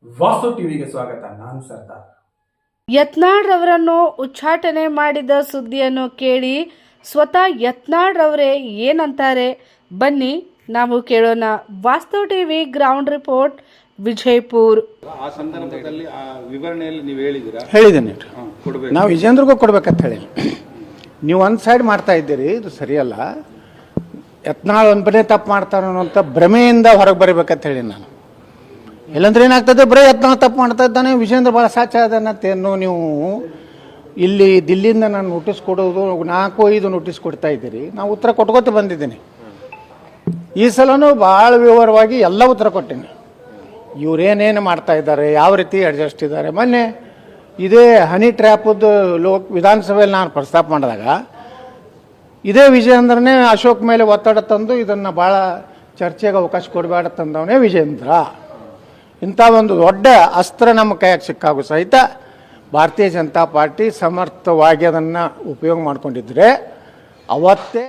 ವಾಸ್ತು ಟಿವಿಗೆ ಸ್ವಾಗತ. ನಾನು ಸರ್ದಾರ್. ಯತ್ನಾಳ್ ರವರನ್ನು ಉಚ್ಚಾಟನೆ ಮಾಡಿದ ಸುದ್ದಿಯನ್ನು ಕೇಳಿ ಸ್ವತಃ ಯತ್ನಾಳ್ ರವರೇ ಏನಂತಾರೆ ಬನ್ನಿ ನಾವು ಕೇಳೋಣ. ವಾಸ್ತು ಟಿವಿ ಗ್ರೌಂಡ್ ರಿಪೋರ್ಟ್, ವಿಜಯಪುರ. ಆ ಸಂದರ್ಭದಲ್ಲಿ ಆ ವಿವರಣೆಯಲ್ಲಿ ನೀವು ಹೇಳಿದ್ದೇನೆ. ನಾವು ವಿಜೇಂದ್ರಗೂ ಕೊಡ್ಬೇಕಂತ ಹೇಳಿ ನೀವು ಒಂದು ಸೈಡ್ ಮಾಡ್ತಾ ಇದ್ದೀರಿ, ಇದು ಸರಿಯಲ್ಲ. ಯತ್ನಾಳ್ ಒಂದನೇ ತಪ್ಪು ಮಾಡ್ತಾರೋ ಅನ್ನೋಂಥ ಭ್ರಮೆಯಿಂದ ಹೊರಗೆ ಬರಬೇಕಂತ ಹೇಳಿ ನಾನು. ಇಲ್ಲಾಂದ್ರೆ ಏನಾಗ್ತದೆ, ಬರೀ ಯತ್ನಾಳ್ ತಪ್ಪು ಮಾಡ್ತಾ ಇದ್ದಾನೆ, ವಿಜೇಂದ್ರ ಭಾಳ ಸಾಚ ಅದನ್ನತ್ತೇನು ನೀವು ಇಲ್ಲಿ ದಿಲ್ಲಿಯಿಂದ ನಾನು ನೋಟಿಸ್ ಕೊಡೋದು 4-5 ನೋಟಿಸ್ ಕೊಡ್ತಾ ಇದ್ದೀರಿ. ನಾವು ಉತ್ತರ ಕೊಟ್ಕೋತ ಬಂದಿದ್ದೀನಿ. ಈ ಸಲನೂ ಭಾಳ ವಿವರವಾಗಿ ಎಲ್ಲ ಉತ್ತರ ಕೊಟ್ಟೀನಿ. ಇವರೇನೇನು ಮಾಡ್ತಾ ಇದ್ದಾರೆ, ಯಾವ ರೀತಿ ಅಡ್ಜಸ್ಟ್ ಇದ್ದಾರೆ. ಮೊನ್ನೆ ಇದೇ ಹನಿ ಟ್ರ್ಯಾಪದ್ದು ವಿಧಾನಸಭೆಯಲ್ಲಿ ನಾನು ಪ್ರಸ್ತಾಪ ಮಾಡಿದಾಗ ಇದೇ ವಿಜೇಂದ್ರನೇ ಅಶೋಕ್ ಮೇಲೆ ಒತ್ತಡ ತಂದು ಇದನ್ನು ಭಾಳ ಚರ್ಚೆಗೆ ಅವಕಾಶ ಕೊಡಬೇಡ ತಂದವನೇ ವಿಜೇಂದ್ರ. ಇಂಥ ಒಂದು ದೊಡ್ಡ ಅಸ್ತ್ರ ನಮ್ಮ ಕೈಯಾಗ ಸಿಕ್ಕಾಗೂ ಸಹಿತ ಭಾರತೀಯ ಜನತಾ ಪಾರ್ಟಿ ಸಮರ್ಥವಾಗಿ ಅದನ್ನು ಉಪಯೋಗ ಮಾಡ್ಕೊಂಡಿದ್ರೆ ಅವತ್ತೇ